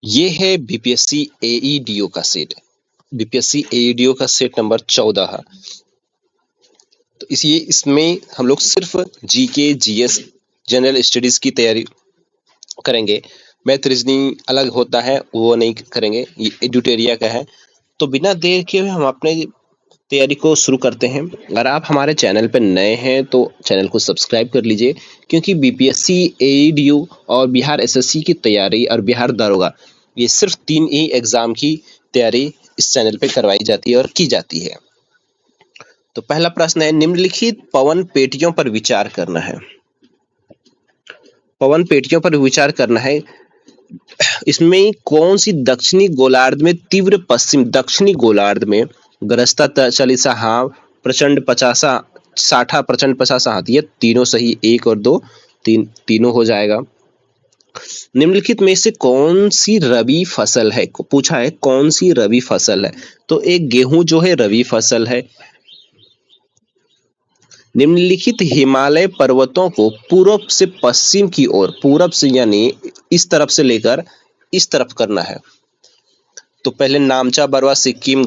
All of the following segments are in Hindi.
ये है बीपीएससी एईडीओ का सेट। बीपीएससी एईडीओ का सेट नंबर 14 है। तो इसमें हम लोग सिर्फ जीके, जीएस, जनरल स्टडीज की तैयारी करेंगे। मैथ रीजनिंग अलग होता है, वो नहीं करेंगे, ये एडुटेरिया का है। तो बिना देर के हम अपने तैयारी को शुरू करते हैं। अगर आप हमारे चैनल पर नए हैं तो चैनल को सब्सक्राइब कर लीजिए, क्योंकि बीपीएससी, एईडीओ और बिहार एसएससी की तैयारी और बिहार दारोगा, ये सिर्फ 3 ही एग्जाम की तैयारी इस चैनल पे करवाई जाती है और की जाती है। तो पहला प्रश्न है, निम्नलिखित पवन पेटियों पर विचार करना है। पवन पेटियों पर विचार करना है। इसमें कौन सी दक्षिणी गोलार्ध में तीव्र पश्चिम दक्षिणी गोलार्ध में गरजता चालीसा हाँ, प्रचंड पचासा साठा, प्रचंड पचासा हाथ, ये तीनों सही, 1 और 2 तीनों हो जाएगा। निम्नलिखित में से कौन सी रबी फसल है, पूछा है कौन सी रबी फसल है। तो एक गेहूं जो है रबी फसल है। निम्नलिखित हिमालय पर्वतों को पूर्व से पश्चिम की ओर, पूरब से यानी इस तरफ से लेकर इस तरफ करना है। तो पहले नामचा बरवा सिक्किम,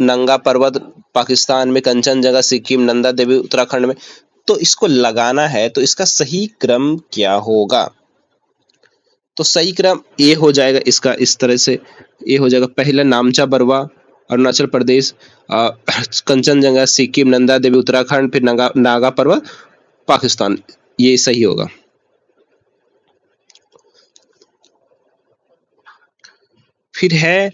नंगा पर्वत पाकिस्तान में, कंचनजंगा सिक्किम, नंदा देवी उत्तराखंड में। तो इसको लगाना है, तो इसका सही क्रम क्या होगा। तो सही क्रम ए हो जाएगा इसका, इस तरह से ए हो जाएगा। पहला नामचा बरवा अरुणाचल प्रदेश, कंचनजंगा सिक्किम, नंदा देवी उत्तराखंड, फिर नागा पर्वत पाकिस्तान, ये सही होगा। फिर है,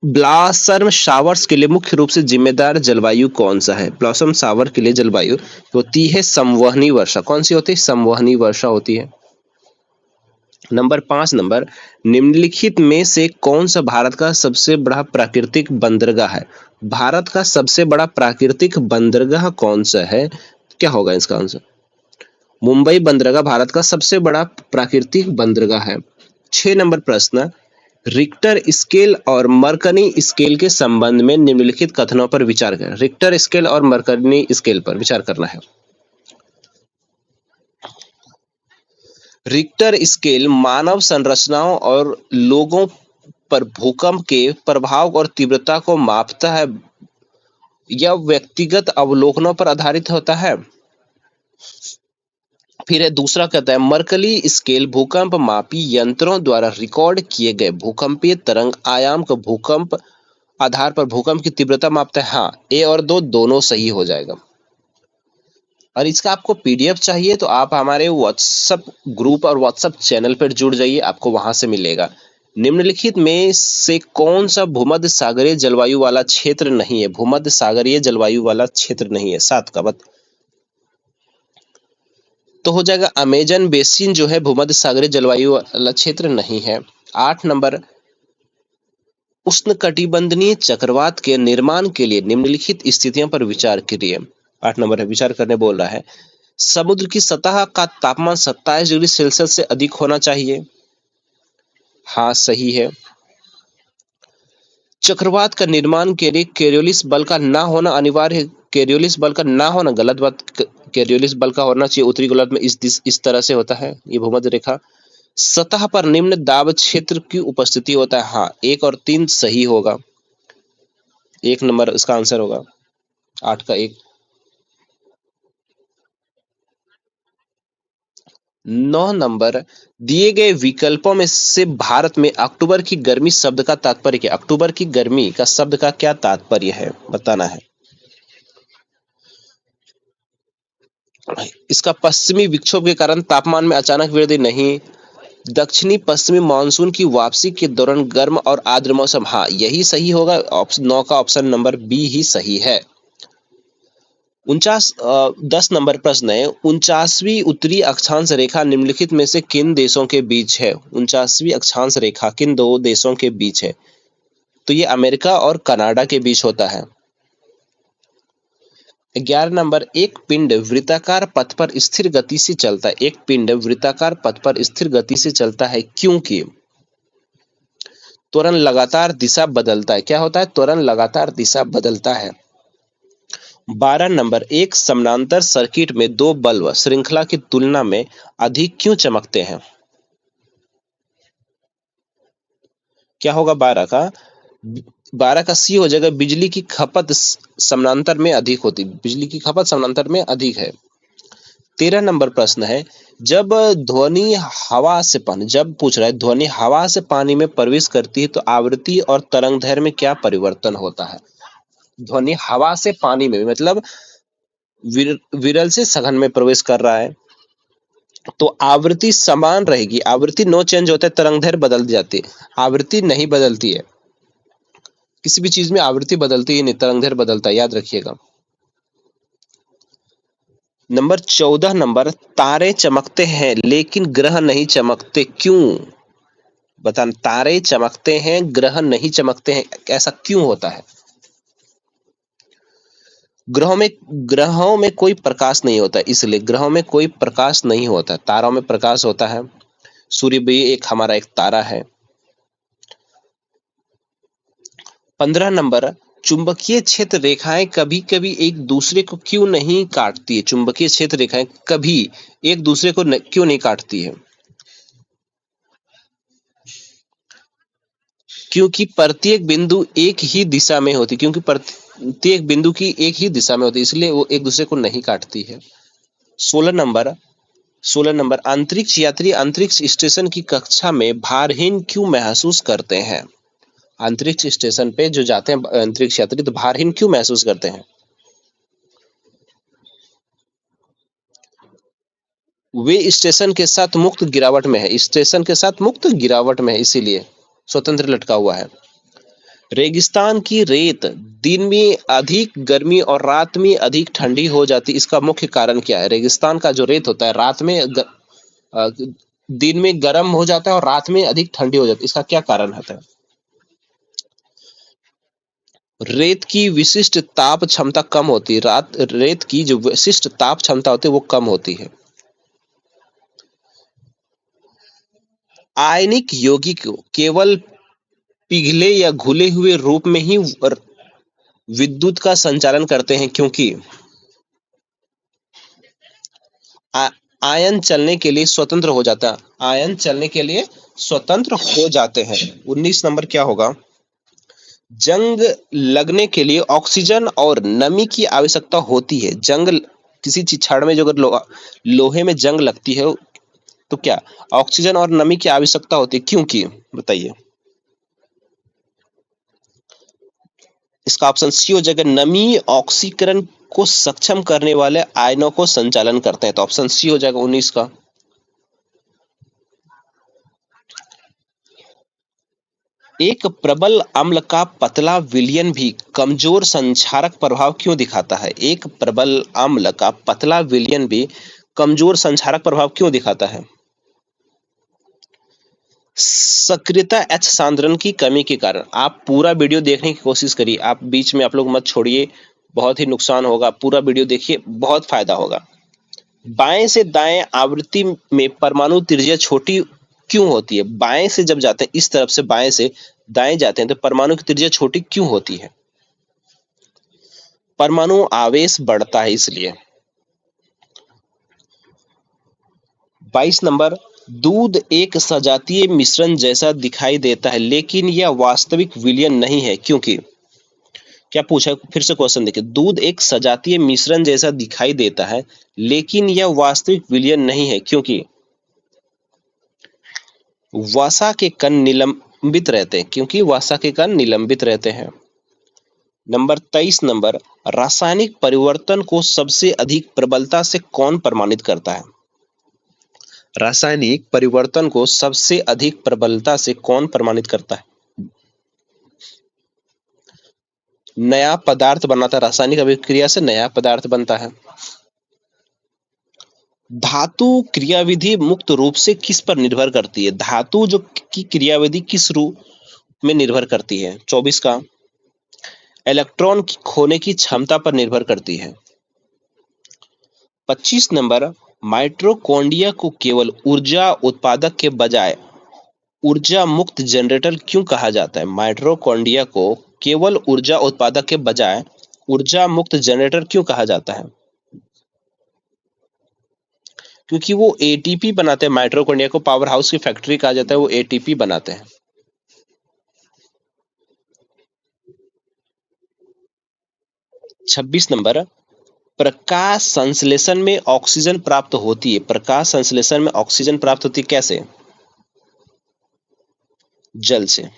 ब्लॉसम शावर्स के लिए मुख्य रूप से जिम्मेदार जलवायु कौन सा है। ब्लॉसम शावर के लिए जलवायु होती है संवहनी वर्षा। कौन सी होती है? संवहनी वर्षा होती है। नंबर 5 नंबर, निम्नलिखित में से कौन सा भारत का सबसे बड़ा प्राकृतिक बंदरगाह है। भारत का सबसे बड़ा प्राकृतिक बंदरगाह कौन सा है? क्या होगा इसका आंसर? मुंबई बंदरगाह भारत का सबसे बड़ा प्राकृतिक बंदरगाह है। 6 नंबर प्रश्न, रिक्टर स्केल और मर्कनी स्केल के संबंध में निम्नलिखित कथनों पर विचार करें। रिक्टर स्केल और मर्कनी स्केल पर विचार करना है। रिक्टर स्केल मानव संरचनाओं और लोगों पर भूकंप के प्रभाव और तीव्रता को मापता है। यह व्यक्तिगत अवलोकनों पर आधारित होता है। फिर है दूसरा, कहता है मर्कली स्केल भूकंप मापी यंत्रों द्वारा रिकॉर्ड किए गए भूकंपीय तरंग आयाम को भूकंप आधार पर भूकंप की तीव्रता मापता है। हाँ, ए और 2 दोनों सही हो जाएगा। और इसका आपको पीडीएफ चाहिए तो आप हमारे व्हाट्सएप ग्रुप और व्हाट्सएप चैनल पर जुड़ जाइए, आपको वहां से मिलेगा। निम्नलिखित में से कौन सा भूमध्य सागरीय जलवायु वाला क्षेत्र नहीं है। भूमध्य सागरीय जलवायु वाला क्षेत्र नहीं है। 7 का बत तो हो जाएगा अमेजन बेसिन जो है भूमध्य सागरीय जलवायु वाला क्षेत्र नहीं है। 8 नंबर, उष्णकटिबंधीय चक्रवात के निर्माण के लिए निम्नलिखित स्थितियों पर विचार करिए। 8 नंबर है, विचार करने बोल रहा है। समुद्र की सतह का तापमान 27 डिग्री सेल्सियस से अधिक होना चाहिए। हाँ, सही है। चक्रवात का निर्माण के लिए कोरियोलिस बल का ना होना अनिवार्य है। कोरियोलिस बल का ना होना गलत बात। कोरियोलिस बल का होना चाहिए। उत्तरी गोलार्ध में इस तरह से होता है ये भूमध्य रेखा। सतह पर निम्न दाब क्षेत्र की उपस्थिति होता है। हाँ, 1 और 3 सही होगा। 1 नंबर इसका आंसर होगा, 8 का 1। 9 नंबर, दिए गए विकल्पों में से भारत में अक्टूबर की गर्मी शब्द का तात्पर्य क्या। अक्टूबर की गर्मी का शब्द का क्या तात्पर्य है, बताना है। इसका पश्चिमी विक्षोभ के कारण तापमान में अचानक वृद्धि नहीं। दक्षिणी पश्चिमी मानसून की वापसी के दौरान गर्म और आर्द्र मौसम। हाँ, यही सही होगा। 9 का ऑप्शन नंबर बी ही सही है। 10 नंबर प्रश्न है, 49वीं उत्तरी अक्षांश रेखा निम्नलिखित में से किन देशों के बीच है। 49वीं अक्षांश रेखा किन 2 देशों के बीच है। तो ये अमेरिका और कनाडा के बीच होता है। 11 नंबर, एक पिंड वृत्ताकार पथ पर स्थिर गति से चलता है। एक पिंड वृत्ताकार पथ पर स्थिर गति से चलता है क्योंकि त्वरण लगातार दिशा बदलता है। क्या होता है? त्वरण लगातार दिशा बदलता है। 12 नंबर, एक समानांतर सर्किट में 2 बल्ब श्रृंखला की तुलना में अधिक क्यों चमकते हैं। क्या होगा 12 का? 12 का सी हो जाएगा, बिजली की खपत समानांतर में अधिक होती, बिजली की खपत समानांतर में अधिक है। 13 नंबर प्रश्न है, जब ध्वनि हवा से पानी, जब पूछ रहा है ध्वनि हवा से पानी में प्रवेश करती है तो आवृत्ति और तरंग दैर्घ्य में क्या परिवर्तन होता है? ध्वनि हवा से पानी में मतलब विरल से सघन में प्रवेश कर रहा है तो आवृत्ति समान रहेगी, आवृत्ति नो चेंज होता है, तरंग दैर्घ्य बदल जाती है, आवृत्ति नहीं बदलती है, किसी भी चीज में आवृत्ति बदलती है नहीं, तरंग दैर्घ्य बदलता है, याद रखिएगा। नंबर 14 नंबर, तारे चमकते हैं लेकिन ग्रह नहीं चमकते, क्यों? बताना, तारे चमकते हैं ग्रह नहीं चमकते हैं, ऐसा क्यों होता है? ग्रहों में कोई प्रकाश नहीं होता, इसलिए ग्रहों में कोई प्रकाश नहीं होता, तारों में प्रकाश होता है। सूर्य भी एक हमारा एक तारा है। 15 नंबर, चुंबकीय क्षेत्र रेखाएं कभी कभी एक दूसरे को क्यों नहीं काटती है? चुंबकीय क्षेत्र रेखाएं कभी एक दूसरे को क्यों नहीं काटती है? क्योंकि प्रत्येक बिंदु एक ही दिशा में होती, क्योंकि प्रत्येक बिंदु की एक ही दिशा में होती, इसलिए वो एक दूसरे को नहीं काटती है। 16 नंबर, 16 नंबर, अंतरिक्ष यात्री अंतरिक्ष स्टेशन की कक्षा में भारहीन क्यों महसूस करते हैं? अंतरिक्ष स्टेशन पे जो जाते हैं अंतरिक्ष यात्री तो भारहीन क्यों महसूस करते हैं? वे स्टेशन के साथ मुक्त गिरावट में है, स्टेशन के साथ मुक्त गिरावट में है, इसीलिए स्वतंत्र लटका हुआ है। रेगिस्तान की रेत दिन में अधिक गर्मी और रात में अधिक ठंडी हो जाती, इसका मुख्य कारण क्या है? रेगिस्तान का जो रेत होता है रात में दिन में गर्म हो जाता है और रात में अधिक ठंडी हो जाती है, इसका क्या कारण होता है? रेत की विशिष्ट ताप क्षमता कम होती है, रेत की जो विशिष्ट ताप क्षमता होती है वो कम होती है। आयनिक यौगिक केवल पिघले या घुले हुए रूप में ही विद्युत का संचालन करते हैं, क्योंकि आयन चलने के लिए स्वतंत्र हो जाता है, आयन चलने के लिए स्वतंत्र हो जाते हैं। 19 नंबर क्या होगा? जंग लगने के लिए ऑक्सीजन और नमी की आवश्यकता होती है, जंग किसी चीज छड़ में जो अगर लोहे में जंग लगती है तो क्या ऑक्सीजन और नमी की आवश्यकता होती है, क्योंकि बताइए? इसका ऑप्शन सी हो जाएगा, नमी ऑक्सीकरण को सक्षम करने वाले आयनों को संचालन करते हैं, तो ऑप्शन सी हो जाएगा 19 का। एक प्रबल अम्ल का पतला विलयन भी कमजोर संक्षारक प्रभाव क्यों दिखाता है? एक प्रबल अम्ल का पतला विलयन भी कमजोर संक्षारक प्रभाव क्यों दिखाता है? सक्रियता एच सांद्रण की कमी के कारण। आप पूरा वीडियो देखने की कोशिश करिए, आप बीच में आप लोग मत छोड़िए, बहुत ही नुकसान होगा, पूरा वीडियो देखिए, बहुत फायदा होगा। बाएं से दाएं आवृत्ति में परमाणु त्रिज्या छोटी क्यों होती है? बाएं से जब जाते हैं, इस तरफ से बाएं से दाएं जाते हैं तो परमाणु की त्रिज्या छोटी क्यों होती है? परमाणु आवेश बढ़ता है इसलिए। 22 नंबर, दूध एक सजातीय मिश्रण जैसा दिखाई देता है लेकिन यह वास्तविक विलयन नहीं है, क्योंकि क्या पूछा? फिर से क्वेश्चन देखिए, दूध एक सजातीय मिश्रण जैसा दिखाई देता है लेकिन यह वास्तविक विलयन नहीं है, क्योंकि वसा के कण निलंबित रहते हैं, क्योंकि वसा के कण निलंबित रहते हैं। नंबर 23 नंबर, रासायनिक परिवर्तन को सबसे अधिक प्रबलता से कौन प्रमाणित करता है? रासायनिक परिवर्तन को सबसे अधिक प्रबलता से कौन प्रमाणित करता है? नया पदार्थ बनाता है, रासायनिक अभिक्रिया से नया पदार्थ बनता है। धातु क्रियाविधि मुक्त रूप से किस पर निर्भर करती है? धातु जो की क्रियाविधि किस रूप में निर्भर करती है? 24 का, इलेक्ट्रॉन की खोने की क्षमता पर निर्भर करती है। 25 नंबर, माइटोकॉन्ड्रिया को केवल ऊर्जा उत्पादक के बजाय ऊर्जा मुक्त जनरेटर क्यों कहा जाता है? माइटोकॉन्ड्रिया को केवल ऊर्जा उत्पादक के बजाय ऊर्जा मुक्त जनरेटर क्यों कहा जाता है? क्योंकि वो एटीपी बनाते हैं, माइटोकॉन्ड्रिया को पावर हाउस की फैक्ट्री कहा जाता है, वो एटीपी बनाते हैं। 26 नंबर, प्रकाश संश्लेषण में ऑक्सीजन प्राप्त होती है। प्रकाश संश्लेषण में ऑक्सीजन प्राप्त होती है कैसे? जल से।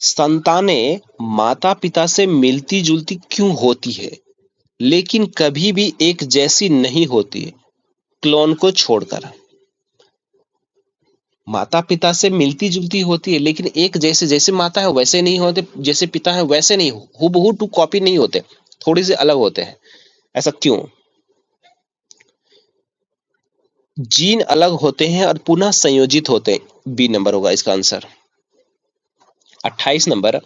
संतानें माता पिता से मिलती जुलती क्यों होती है लेकिन कभी भी एक जैसी नहीं होती? क्लोन को छोड़कर। माता पिता से मिलती जुलती होती है लेकिन एक जैसे, जैसे माता है वैसे नहीं होते, जैसे पिता है वैसे नहीं, हूबहू टू कॉपी नहीं होते, थोड़ी से अलग होते हैं। ऐसा क्यों? जीन अलग होते हैं और पुनः संयोजित होते हैं। बी नंबर होगा इसका आंसर। 28 नंबर,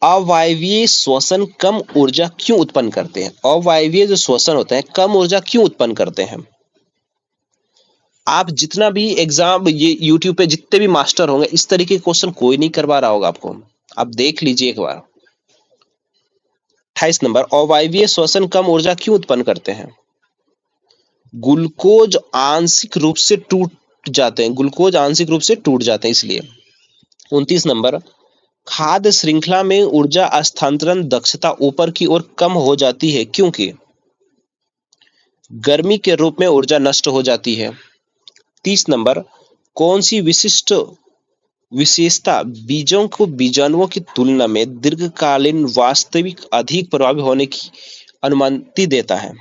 अवायवीय श्वसन कम ऊर्जा क्यों उत्पन्न करते हैं? अवायवीय जो श्वसन होता है कम ऊर्जा क्यों उत्पन्न करते हैं? आप जितना भी एग्जाम, ये यूट्यूब पे जितने भी मास्टर होंगे, इस तरीके के क्वेश्चन कोई नहीं करवा रहा होगा आपको। आप देख लीजिए एक बार। 28 नंबर, अवायवीय श्वसन कम ऊर्जा क्यों उत्पन्न करते हैं? ग्लूकोज आंशिक रूप से टूट जाते हैं, ग्लूकोज आंशिक रूप से टूट जाते हैं इसलिए। 29 नंबर, खाद्य श्रृंखला में ऊर्जा स्थानांतरण दक्षता ऊपर की ओर कम हो जाती है क्योंकि गर्मी के रूप में ऊर्जा नष्ट हो जाती है। 30 नंबर, कौन सी विशिष्ट विशेषता बीजों को बीजाणुओं की तुलना में दीर्घकालीन वास्तविक अधिक प्रभावी होने की अनुमति देता है?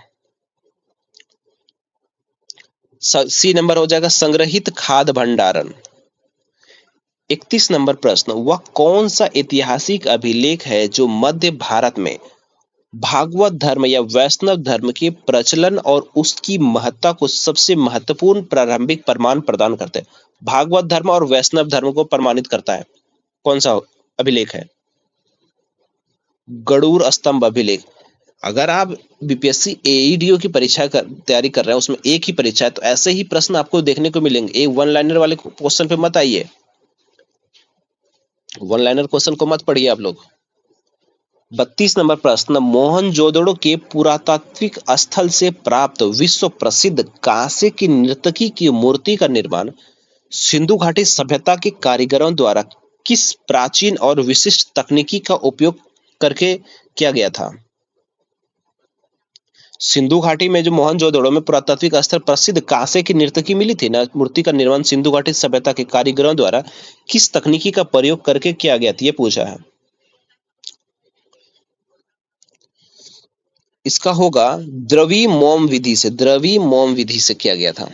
सी नंबर हो जाएगा संग्रहित खाद्य भंडारण। 31 नंबर प्रश्न, वह कौन सा ऐतिहासिक अभिलेख है जो मध्य भारत में भागवत धर्म या वैष्णव धर्म के प्रचलन और उसकी महत्ता को सबसे महत्वपूर्ण प्रारंभिक प्रमाण प्रदान करते हैं? भागवत धर्म और वैष्णव धर्म को प्रमाणित करता है, कौन सा अभिलेख है? गरुड़ स्तंभ अभिलेख। अगर आप बीपीएससी एईडीओ की परीक्षा तैयारी कर रहे हैं, उसमें एक ही परीक्षा है, तो ऐसे ही प्रश्न आपको देखने को मिलेंगे। एक वन लाइनर वाले क्वेश्चन पे मत आइए, वन लाइनर क्वेश्चन को मत पढ़िए आप लोग। 32 नंबर प्रश्न, मोहनजोदड़ो के पुरातात्विक स्थल से प्राप्त विश्व प्रसिद्ध कांसे की नर्तकी की मूर्ति का निर्माण सिंधु घाटी सभ्यता के कारीगरों द्वारा किस प्राचीन और विशिष्ट तकनीकी का उपयोग करके किया गया था? सिंधु घाटी में जो मोहनजोदड़ो में पुरातात्विक स्थल प्रसिद्ध कांसे की नर्तकी मिली थी ना, मूर्ति का निर्माण सिंधु घाटी सभ्यता के कारीगरों द्वारा किस तकनीकी का प्रयोग करके किया गया था, ये पूछा है। इसका होगा द्रवी मोम विधि से, द्रवी मोम विधि से किया गया था।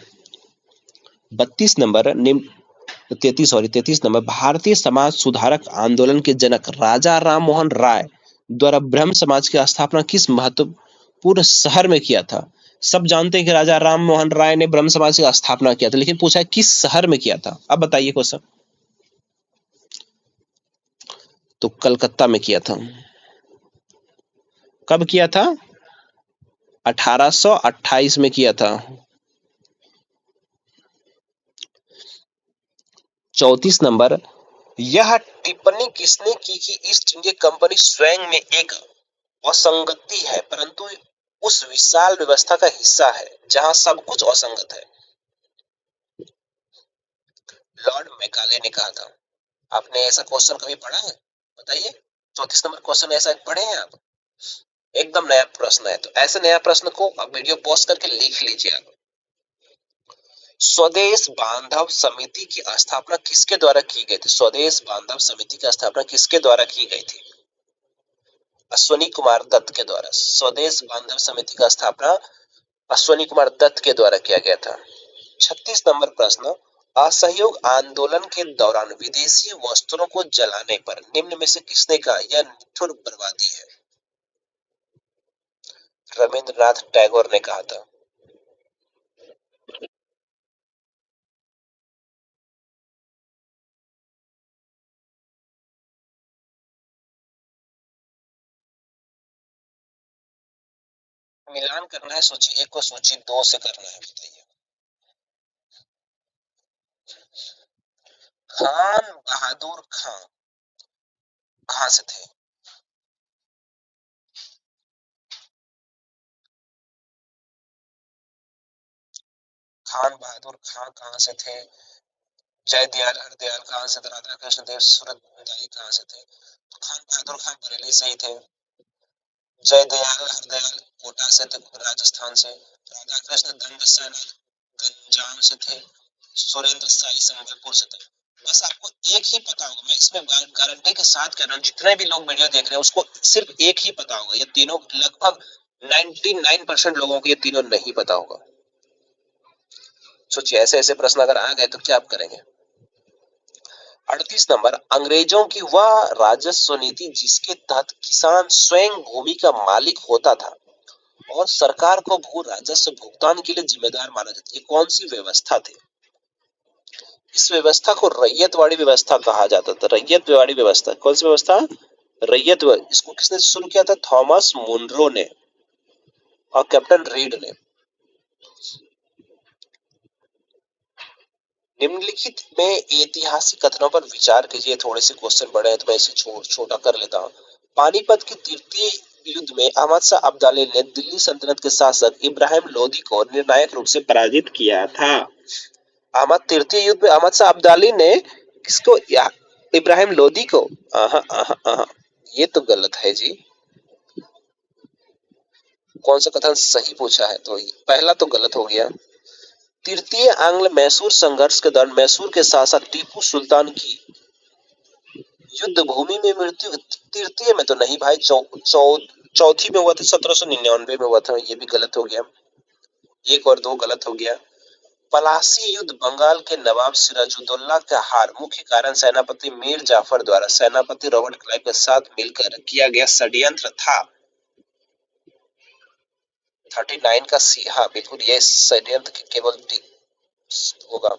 32 नंबर, निम्न 33 नंबर, भारतीय समाज सुधारक आंदोलन के जनक राजा राम मोहन राय द्वारा ब्रह्म समाज की स्थापना किस महत्वपूर्ण शहर में किया था? सब जानते हैं कि राजा राम मोहन राय ने ब्रह्म समाज की स्थापना किया था, लेकिन पूछा है किस शहर में किया था। अब बताइए क्वेश्चन। तो कलकत्ता में किया था। कब किया था? 1828 में किया था। 34 नंबर, यह टिप्पणी किसने की कि ईस्ट इंडिया कंपनी स्वयं में एक असंगति है परंतु उस विशाल व्यवस्था का हिस्सा है जहां सब कुछ असंगत है? लॉर्ड मैकाले ने कहा था। आपने ऐसा क्वेश्चन कभी पढ़ा है? बताइए। 34 नंबर क्वेश्चन ऐसा पढ़े हैं आप? एकदम नया प्रश्न है, तो ऐसे नया प्रश्न को आप वीडियो पॉज करके लिख लीजिए आप। स्वदेश बांधव समिति की स्थापना किसके द्वारा की गई थी? स्वदेश बांधव समिति की स्थापना किसके द्वारा की गई थी? अश्वनी कुमार दत्त के द्वारा। स्वदेश बांधव समिति का स्थापना अश्वनी कुमार दत्त के द्वारा किया गया था। 36 नंबर प्रश्न, असहयोग आंदोलन के दौरान विदेशी वस्त्रों को जलाने पर निम्न में से किसने कहा यह निठुर बर्बादी है? रविंद्रनाथ टैगोर ने कहा था। मिलान करना है सूची एक को सूची दो से करना है, बताइए। खान बहादुर खान कहाँ से थे? खान बहादुर खान कहाँ से थे? जय दयाल हरदयाल कहाँ से थे, राधा कृष्ण देव सूरदाई कहाँ से थे, तो खान बहादुर खान बरेली से ही थे। जय दयाल हरदयाल कोटा से थे, राजस्थान से। राधा कृष्ण दंड सेना गंजाम से थे। सुरेंद्र साई संबलपुर से थे। बस आपको एक ही पता होगा, मैं इसमें गारंटी के साथ कह रहा हूँ, जितने भी लोग वीडियो देख रहे हैं उसको सिर्फ एक ही पता होगा। ये तीनों लगभग 99% लोगों को ये तीनों नहीं पता होगा। सोचिए ऐसे ऐसे प्रश्न अगर आ गए तो क्या आप करेंगे। 38 नंबर, अंग्रेजों की वह राजस्व नीति जिसके तहत किसान स्वयं भूमि का मालिक होता था और सरकार को भू राजस्व भुगतान के लिए जिम्मेदार माना जाता, ये कौन सी व्यवस्था थी? इस व्यवस्था को रैयतवाड़ी व्यवस्था कहा जाता था। रैयतवाड़ी व्यवस्था, कौन सी व्यवस्था? रैयत। इसको किसने शुरू किया था? थॉमस मुनरो ने और कैप्टन रीड ने। निम्नलिखित में ऐतिहासिक कथनों पर विचार कीजिए। थोड़े से क्वेश्चन बड़े हैं तो मैं इसे छोटा कर लेता हूँ। पानीपत के तृतीय युद्ध में अहमद शाह अब्दाली ने दिल्ली सल्तनत के शासक इब्राहिम लोदी को निर्णायक रूप से पराजित किया था। तृतीय युद्ध में अहमद शाह अब्दाली ने किसको? इब्राहिम लोदी को। आहा, आहा, आहा, ये तो गलत है जी। कौन सा कथन सही पूछा है? तो पहला तो गलत हो गया। तृतीय आंग्ल मैसूर संघर्ष के दौरान मैसूर के शासक टीपू सुल्तान की युद्ध भूमि में मृत्यु। तृतीय में तो नहीं भाई, चौथी में हुआ था, 1799 में हुआ था। ये भी गलत हो गया। एक और दो गलत हो गया। पलासी युद्ध बंगाल के नवाब सिराजुद्दौला का हार मुख्य कारण सेनापति मीर जाफर द्वारा सेनापति रॉबर्ट क्लाइव के साथ मिलकर किया गया षड्यंत्र था। 39 का सी, हाँ बिल्कुल, ये षड्यंत्र की केवल होगा।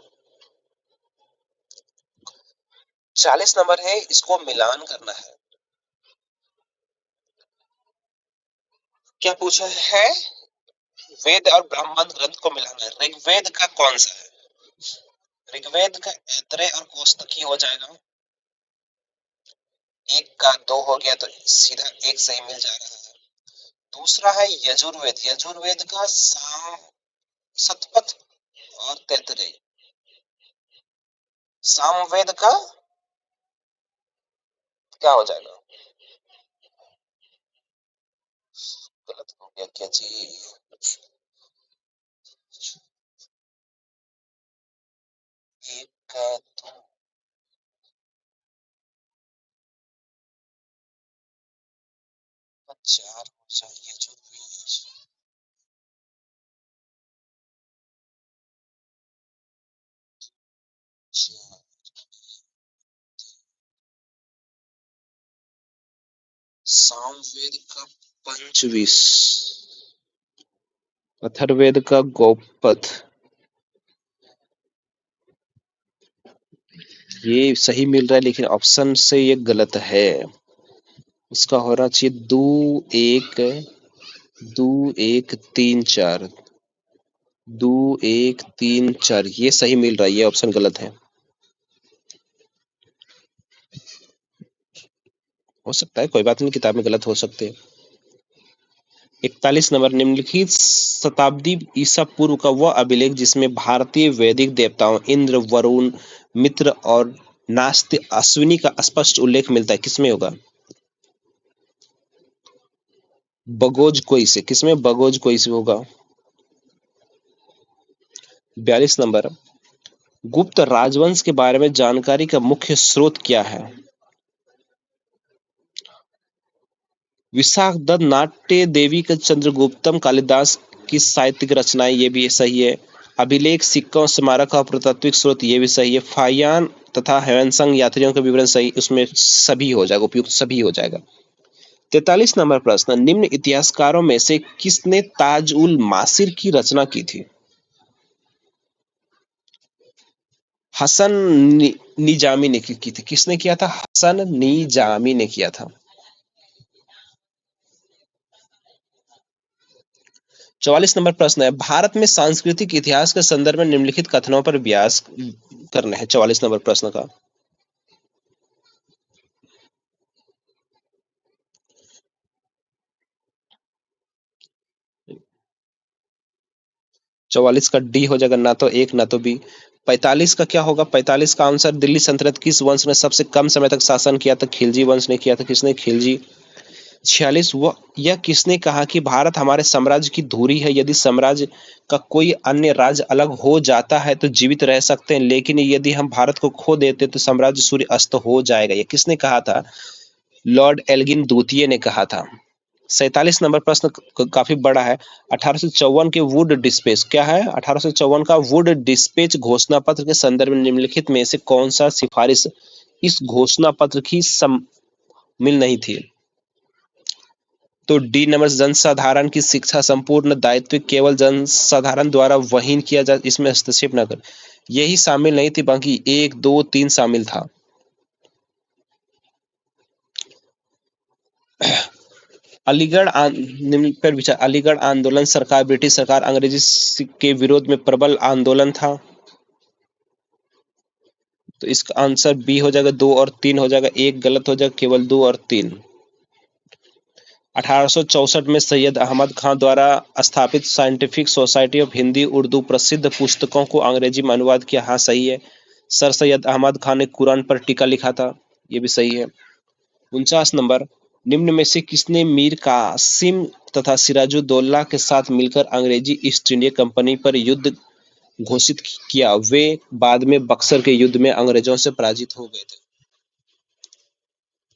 40 नंबर है, इसको मिलान करना है। क्या पूछा है? वेद और ब्राह्मण ग्रंथ को मिलाना है। ऋग्वेद का कौन सा है? ऋग्वेद का ऐतरेय और कोष्टकी हो जाएगा। एक का दो हो गया तो सीधा एक सही मिल जा रहा है। दूसरा है यजुर्वेद। यजुर्वेद का साम, शतपथ और तैतरेय। सामवेद का क्या हो जाएगा? गलत हो गया क्या जी? एक का दो, चार हो जाए यजुर्वेद। सामवेद का पंचविश, अथर्ववेद का गौपथ। ये सही मिल रहा है लेकिन ऑप्शन से ये गलत है। उसका होना चाहिए दो एक तीन चार, 2 1 3 4, ये सही मिल रहा है। ये ऑप्शन गलत है। हो सकता है, कोई बात नहीं, किताब में गलत हो सकते हैं। 41 नंबर, निम्नलिखित शताब्दी ईसा पूर्व का वह अभिलेख जिसमें भारतीय वैदिक देवताओं इंद्र, वरुण, मित्र और नास्ति अश्विनी का स्पष्ट उल्लेख मिलता है, किसमें होगा? बगोज कोई से। किसमें? बगोज कोई से होगा। 42 नंबर, गुप्त राजवंश के बारे में जानकारी का मुख्य स्रोत क्या है? विशाखदत्त, नाट्य देवी का चंद्रगुप्तम, कालिदास की साहित्यिक रचनाएं, ये भी सही है। अभिलेख, सिक्कों, स्मारक और पुरातात्विक स्रोत, ये भी सही है। फाहियान तथा ह्वेनसांग यात्रियों का विवरण सही, उसमें सभी हो जाएगा, उपयुक्त सभी हो जाएगा। 43 नंबर प्रश्न, निम्न इतिहासकारों में से किसने ताज उल मासिर की रचना की थी? हसन निजामी ने की थी। किसने किया था? हसन निजामी ने किया था। 44 नंबर प्रश्न है, भारत में सांस्कृतिक इतिहास के संदर्भ में निम्नलिखित कथनों पर व्यास करना है। 44 नंबर प्रश्न का 44 का डी हो जाएगा, ना तो एक ना तो बी। 45 का क्या होगा? 45 का आंसर, दिल्ली सल्तनत किस वंश ने सबसे कम समय तक शासन किया था? खिलजी वंश ने किया था। किसने? खिलजी। 46, वह यह किसने कहा कि भारत हमारे साम्राज्य की धुरी है, यदि साम्राज्य का कोई अन्य राज्य अलग हो जाता है तो जीवित रह सकते हैं, लेकिन यदि हम भारत को खो देते तो साम्राज्य सूर्य अस्त हो जाएगा। यह किसने कहा था? लॉर्ड एल्गिन द्वितीय ने कहा था। 47 नंबर प्रश्न काफी बड़ा है। 1854 के वुड डिस्पेच क्या है? 1854 का वुड डिस्पेच घोषणा पत्र के संदर्भ में निम्नलिखित में से कौन सा सिफारिश इस घोषणा पत्र की शामिल नहीं थी? तो डी नंबर, जनसाधारण की शिक्षा संपूर्ण दायित्व केवल जनसाधारण द्वारा वहीन किया जा, इसमें हस्तक्षेप न कर, यही शामिल नहीं थी, बाकी 1, 2, 3 शामिल था। अलीगढ़ निम्न पर विचार, अलीगढ़ आंदोलन सरकार, ब्रिटिश सरकार, अंग्रेजी के विरोध में प्रबल आंदोलन था। तो इसका आंसर बी हो जाएगा, 2 और 3 हो जाएगा, 1 गलत हो जाएगा, केवल 2 और 3। 1864 में सैयद अहमद खान द्वारा स्थापित scientific society of Hindi Urdu प्रसिद्ध पुस्तकों को अंग्रेजी में अनुवाद किया। हाँ सही है। सर सैयद अहमद खान ने कुरान पर टीका लिखा था, ये भी सही है। 49 नंबर, निम्न में से किसने मीर कासिम तथा सिराजुद्दौला के साथ मिलकर अंग्रेजी ईस्ट इंडिया कंपनी पर युद्ध घोषित किया? वे बाद में बक्सर के युद्ध में अंग्रेजों से पराजित हो गए थे।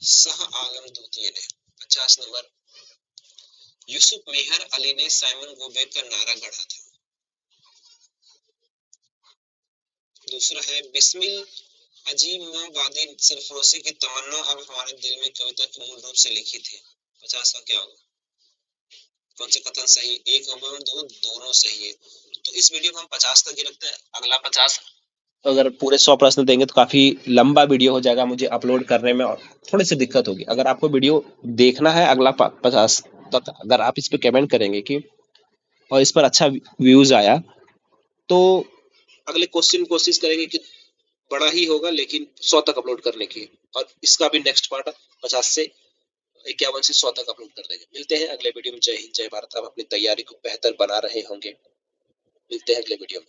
शाह आलम द्वितीय ने। 50 नंबर, यूसुफ मेहर अली ने साइमन गोबेक का नारा गढ़ा था। दूसरा है, बिस्मिल अजीमाबादी सरफरोशी की तमन्ना अब हमारे दिल में कविता के मूल रूप से लिखी थी। 50 का क्या होगा? कौन से कथन सही? 1 और 2 दोनों सही है। तो इस वीडियो को हम 50 तक ही रखते हैं। अगला 50, अगर पूरे 100 प्रश्न देंगे तो काफी लंबा वीडियो हो जाएगा, मुझे अपलोड करने में और थोड़ी सी दिक्कत होगी। अगर आपको वीडियो देखना है अगला 50 तक, अगर आप इस पे कमेंट करेंगे कि और इस पर अच्छा व्यूज आया तो अगले क्वेश्चन कोशिश करेंगे कि बड़ा ही होगा लेकिन 100 तक अपलोड करने की, और इसका भी नेक्स्ट पार्ट 50 से 51 से 100 तक अपलोड कर देंगे। मिलते हैं अगले वीडियो में। जय हिंद, जय भारत। आप अपनी तैयारी को बेहतर बना रहे होंगे। मिलते हैं अगले वीडियो में।